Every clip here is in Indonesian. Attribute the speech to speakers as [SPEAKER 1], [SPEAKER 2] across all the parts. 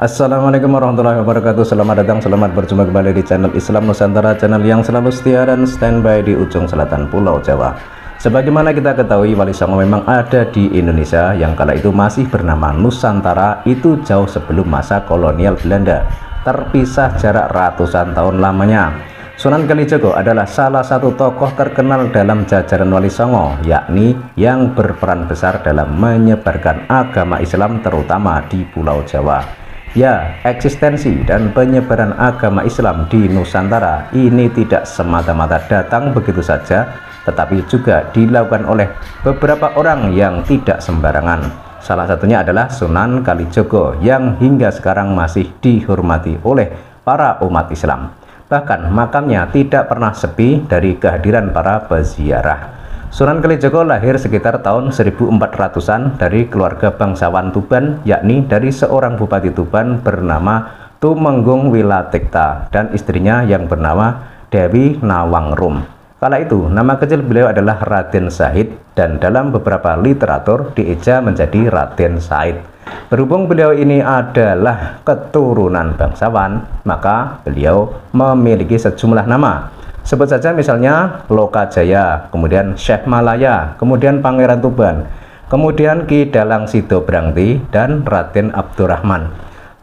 [SPEAKER 1] Assalamualaikum warahmatullahi wabarakatuh. Selamat datang, selamat berjumpa kembali di channel Islam Nusantara, channel yang selalu setia dan standby di ujung selatan Pulau Jawa. Sebagaimana kita ketahui, Wali Songo memang ada di Indonesia yang kala itu masih bernama Nusantara, itu jauh sebelum masa kolonial Belanda, terpisah jarak ratusan tahun lamanya. Sunan Kalijogo adalah salah satu tokoh terkenal dalam jajaran Wali Songo, yakni yang berperan besar dalam menyebarkan agama Islam terutama di Pulau Jawa. Ya, eksistensi dan penyebaran agama Islam di Nusantara ini tidak semata-mata datang begitu saja, tetapi juga dilakukan oleh beberapa orang yang tidak sembarangan. Salah satunya adalah Sunan Kalijogo yang hingga sekarang masih dihormati oleh para umat Islam. Bahkan makamnya tidak pernah sepi dari kehadiran para peziarah. Sunan Kalijogo lahir sekitar tahun 1400-an dari keluarga bangsawan Tuban, yakni dari seorang bupati Tuban bernama Tumenggung Wilatikta dan istrinya yang bernama Dewi Nawangrum. Kala itu nama kecil beliau adalah Raden Said dan dalam beberapa literatur dieja menjadi Raden Said. Berhubung beliau ini adalah keturunan bangsawan, maka beliau memiliki sejumlah nama. Sebut saja misalnya Lokajaya, kemudian Syekh Malaya, kemudian Pangeran Tuban, kemudian Ki Dalang Sido Brangti, dan Raden Abdurrahman.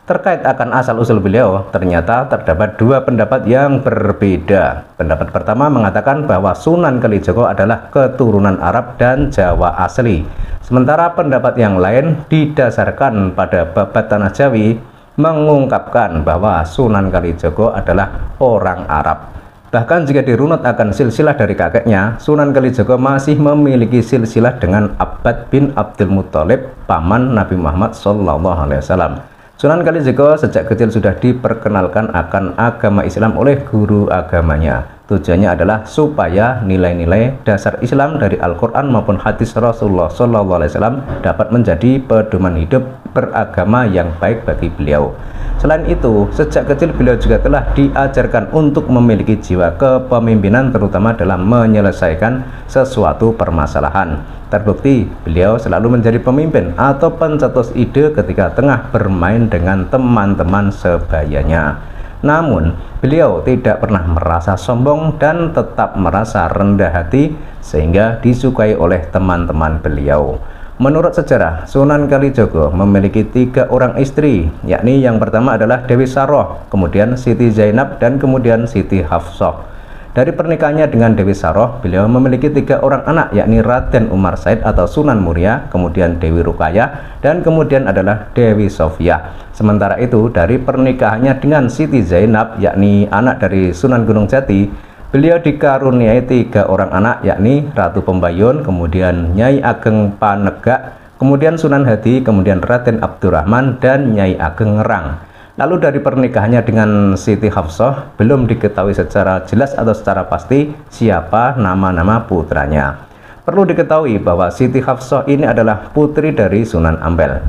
[SPEAKER 1] Terkait akan asal-usul beliau, ternyata terdapat dua pendapat yang berbeda. Pendapat pertama mengatakan bahwa Sunan Kalijogo adalah keturunan Arab dan Jawa asli. Sementara pendapat yang lain didasarkan pada babat Tanah Jawi mengungkapkan bahwa Sunan Kalijogo adalah orang Arab. Bahkan jika dirunut akan silsilah dari kakeknya, Sunan Kalijogo masih memiliki silsilah dengan Abbad bin Abdul Muthalib, paman Nabi Muhammad SAW. Sunan Kalijogo sejak kecil sudah diperkenalkan akan agama Islam oleh guru agamanya. Tujuannya adalah supaya nilai-nilai dasar Islam dari Al-Quran maupun hadis Rasulullah SAW dapat menjadi pedoman hidup beragama yang baik bagi beliau. Selain itu, sejak kecil beliau juga telah diajarkan untuk memiliki jiwa kepemimpinan terutama dalam menyelesaikan sesuatu permasalahan. Terbukti, beliau selalu menjadi pemimpin atau pencetus ide ketika tengah bermain dengan teman-teman sebayanya. Namun, beliau tidak pernah merasa sombong dan tetap merasa rendah hati sehingga disukai oleh teman-teman beliau. Menurut sejarah, Sunan Kalijogo memiliki 3 orang istri, yakni yang pertama adalah Dewi Saroh, kemudian Siti Zainab, dan kemudian Siti Hafsah. Dari pernikahannya dengan Dewi Saroh, beliau memiliki 3 orang anak, yakni Raden Umar Said atau Sunan Muria, kemudian Dewi Rukayah, dan kemudian adalah Dewi Sofia. Sementara itu, dari pernikahannya dengan Siti Zainab, yakni anak dari Sunan Gunung Jati, beliau dikaruniai 3 orang anak, yakni Ratu Pembayun, kemudian Nyai Ageng Panegak, kemudian Sunan Hadi, kemudian Raden Abdurrahman, dan Nyai Ageng Ngerang. Lalu dari pernikahannya dengan Siti Hafsah, belum diketahui secara jelas atau secara pasti siapa nama-nama putranya. Perlu diketahui bahwa Siti Hafsah ini adalah putri dari Sunan Ampel.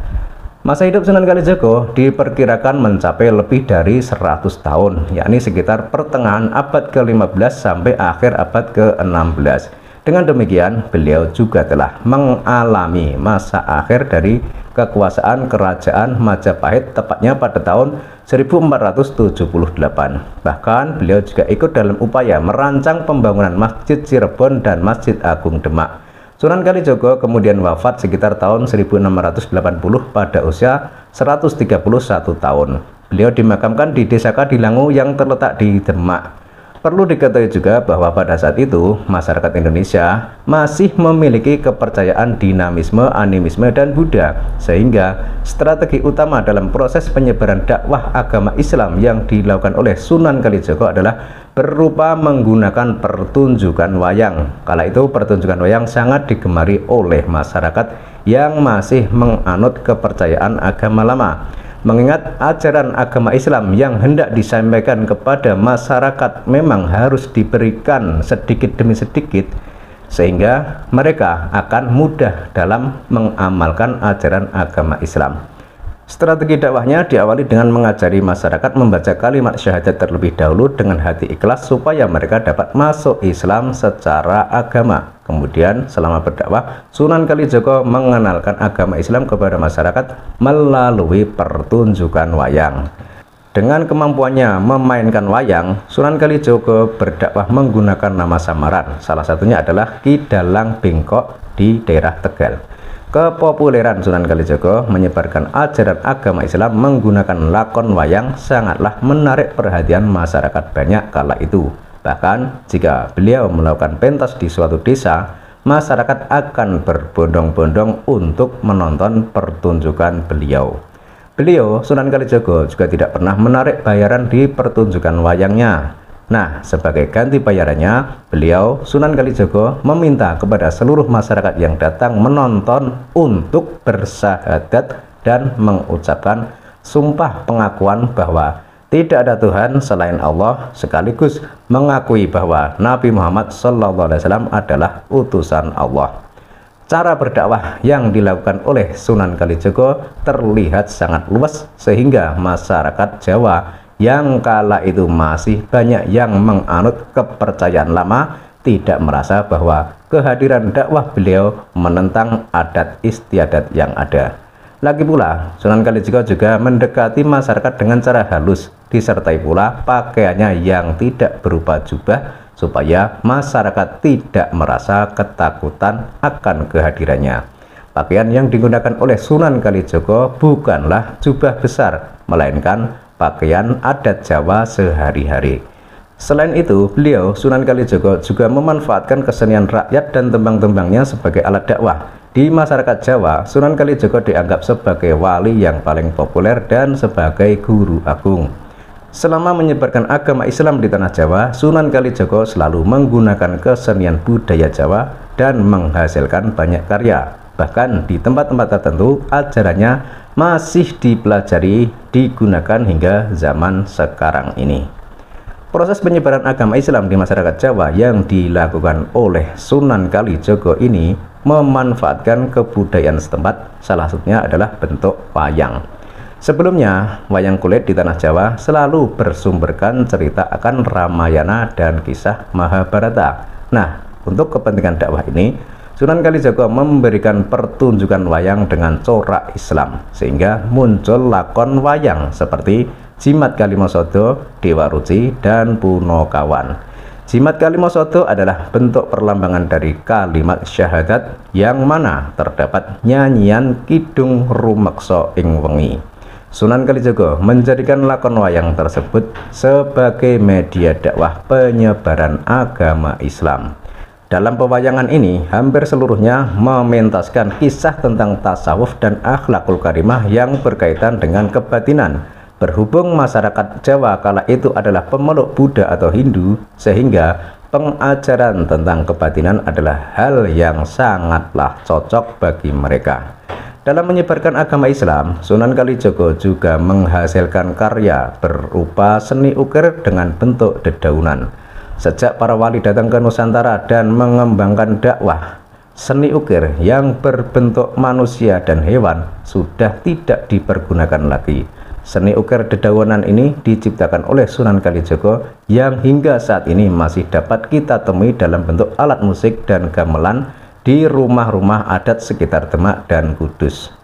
[SPEAKER 1] Masa hidup Sunan Kalijogo diperkirakan mencapai lebih dari 100 tahun, yakni sekitar pertengahan abad ke-15 sampai akhir abad ke-16. Dengan demikian, beliau juga telah mengalami masa akhir dari kekuasaan kerajaan Majapahit tepatnya pada tahun 1478. Bahkan beliau juga ikut dalam upaya merancang pembangunan Masjid Cirebon dan Masjid Agung Demak. Sunan Kalijogo kemudian wafat sekitar tahun 1680 pada usia 131 tahun. Beliau dimakamkan di Desa Kadilangu yang terletak di Demak. Perlu diketahui juga bahwa pada saat itu masyarakat Indonesia masih memiliki kepercayaan dinamisme, animisme, dan Buddha, sehingga strategi utama dalam proses penyebaran dakwah agama Islam yang dilakukan oleh Sunan Kalijogo adalah berupa menggunakan pertunjukan wayang. Kala itu pertunjukan wayang sangat digemari oleh masyarakat yang masih menganut kepercayaan agama lama. Mengingat ajaran agama Islam yang hendak disampaikan kepada masyarakat memang harus diberikan sedikit demi sedikit, sehingga mereka akan mudah dalam mengamalkan ajaran agama Islam. Strategi dakwahnya diawali dengan mengajari masyarakat membaca kalimat syahadat terlebih dahulu dengan hati ikhlas supaya mereka dapat masuk Islam secara agama. Kemudian selama berdakwah, Sunan Kalijaga mengenalkan agama Islam kepada masyarakat melalui pertunjukan wayang. Dengan kemampuannya memainkan wayang, Sunan Kalijaga berdakwah menggunakan nama samaran. Salah satunya adalah Ki Dalang Bengkok di daerah Tegal. Kepopuleran Sunan Kalijaga menyebarkan ajaran agama Islam menggunakan lakon wayang sangatlah menarik perhatian masyarakat banyak kala itu. Bahkan jika beliau melakukan pentas di suatu desa, masyarakat akan berbondong-bondong untuk menonton pertunjukan beliau. Beliau, Sunan Kalijaga, juga tidak pernah menarik bayaran di pertunjukan wayangnya. Nah, sebagai ganti bayarannya, beliau, Sunan Kalijaga, meminta kepada seluruh masyarakat yang datang menonton untuk bersahadat dan mengucapkan sumpah pengakuan bahwa tidak ada Tuhan selain Allah, sekaligus mengakui bahwa Nabi Muhammad SAW adalah utusan Allah. Cara berdakwah yang dilakukan oleh Sunan Kalijaga terlihat sangat luas sehingga masyarakat Jawa yang kala itu masih banyak yang menganut kepercayaan lama tidak merasa bahwa kehadiran dakwah beliau menentang adat istiadat yang ada. Lagi pula, Sunan Kalijaga juga mendekati masyarakat dengan cara halus, disertai pula pakaiannya yang tidak berupa jubah supaya masyarakat tidak merasa ketakutan akan kehadirannya. Pakaian yang digunakan oleh Sunan Kalijaga bukanlah jubah besar, melainkan pakaian adat Jawa sehari-hari. Selain itu, beliau, Sunan Kalijaga, juga memanfaatkan kesenian rakyat dan tembang-tembangnya sebagai alat dakwah. Di masyarakat Jawa, Sunan Kalijaga dianggap sebagai wali yang paling populer dan sebagai guru agung. Selama menyebarkan agama Islam di tanah Jawa, Sunan Kalijaga selalu menggunakan kesenian budaya Jawa dan menghasilkan banyak karya. Bahkan di tempat-tempat tertentu, ajarannya masih dipelajari, digunakan hingga zaman sekarang ini. Proses penyebaran agama Islam di masyarakat Jawa yang dilakukan oleh Sunan Kalijaga ini memanfaatkan kebudayaan setempat, salah satunya adalah bentuk wayang. Sebelumnya, wayang kulit di tanah Jawa selalu bersumberkan cerita akan Ramayana dan kisah Mahabharata. Nah, untuk kepentingan dakwah ini, Sunan Kalijaga memberikan pertunjukan wayang dengan corak Islam, sehingga muncul lakon wayang seperti Jimat Kalimasada, Dewa Ruci, dan Punokawan. Jimat Kalimasada adalah bentuk perlambangan dari kalimat syahadat yang mana terdapat nyanyian Kidung Rumeksa ing wengi. Sunan Kalijaga menjadikan lakon wayang tersebut sebagai media dakwah penyebaran agama Islam. Dalam pewayangan ini, hampir seluruhnya mementaskan kisah tentang tasawuf dan akhlakul karimah yang berkaitan dengan kebatinan. Berhubung masyarakat Jawa kala itu adalah pemeluk Buddha atau Hindu, sehingga pengajaran tentang kebatinan adalah hal yang sangatlah cocok bagi mereka. Dalam menyebarkan agama Islam, Sunan Kalijaga juga menghasilkan karya berupa seni ukir dengan bentuk dedaunan. Sejak para wali datang ke Nusantara dan mengembangkan dakwah, seni ukir yang berbentuk manusia dan hewan sudah tidak dipergunakan lagi. Seni ukir dedaunan ini diciptakan oleh Sunan Kalijaga yang hingga saat ini masih dapat kita temui dalam bentuk alat musik dan gamelan di rumah-rumah adat sekitar Demak dan Kudus.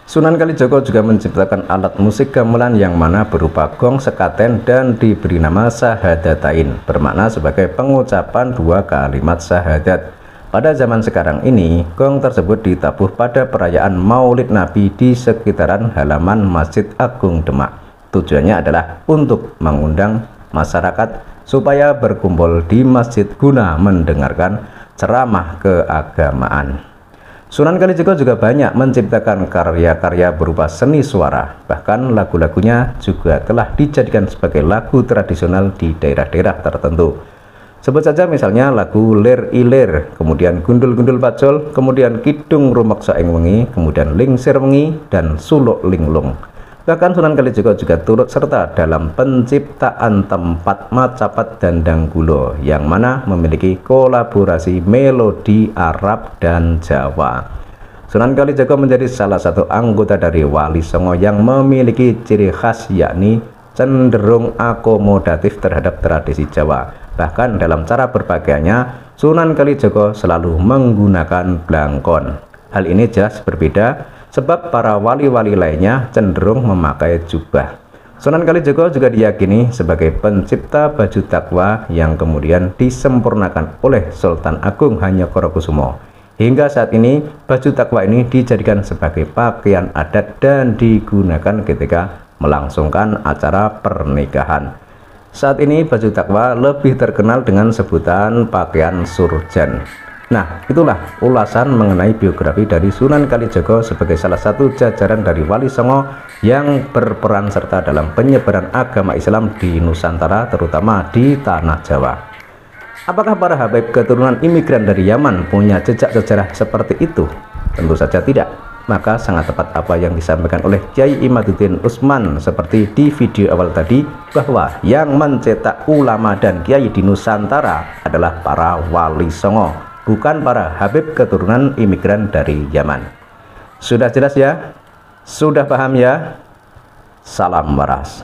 [SPEAKER 1] Sunan Kalijaga juga menciptakan alat musik gamelan yang mana berupa gong sekaten dan diberi nama Sahadatain, bermakna sebagai pengucapan dua kalimat syahadat. Pada zaman sekarang ini, gong tersebut ditabuh pada perayaan Maulid Nabi di sekitaran halaman Masjid Agung Demak. Tujuannya adalah untuk mengundang masyarakat supaya berkumpul di masjid guna mendengarkan ceramah keagamaan. Sunan Kalijaga juga banyak menciptakan karya-karya berupa seni suara, bahkan lagu-lagunya juga telah dijadikan sebagai lagu tradisional di daerah-daerah tertentu. Sebut saja misalnya lagu Lir Ilir, kemudian Gundul-Gundul Pacul, kemudian Kidung Rumeksa ing wengi, kemudian Lingsir wengi, dan Suluk Linglung. Bahkan Sunan Kalijaga juga turut serta dalam penciptaan tempat macapat Dandang Gulo yang mana memiliki kolaborasi melodi Arab dan Jawa. Sunan Kalijaga menjadi salah satu anggota dari Wali Songo yang memiliki ciri khas yakni cenderung akomodatif terhadap tradisi Jawa. Bahkan dalam cara berpakaiannya, Sunan Kalijaga selalu menggunakan blangkon. Hal ini jelas berbeda sebab para wali-wali lainnya cenderung memakai jubah. Sunan Kalijaga juga diyakini sebagai pencipta baju takwa yang kemudian disempurnakan oleh Sultan Agung Hanyokorokusumo. Hingga saat ini, baju takwa ini dijadikan sebagai pakaian adat dan digunakan ketika melangsungkan acara pernikahan. Saat ini, baju takwa lebih terkenal dengan sebutan pakaian surjan. Nah, itulah ulasan mengenai biografi dari Sunan Kalijaga sebagai salah satu jajaran dari Wali Songo yang berperan serta dalam penyebaran agama Islam di Nusantara, terutama di Tanah Jawa. Apakah para habaib keturunan imigran dari Yaman punya jejak sejarah seperti itu? Tentu saja tidak. Maka sangat tepat apa yang disampaikan oleh Kyai Imaduddin Usman seperti di video awal tadi, bahwa yang mencetak ulama dan kiai di Nusantara adalah para Wali Songo, bukan para habib keturunan imigran dari Yaman. Sudah jelas ya? Sudah paham ya? Salam waras.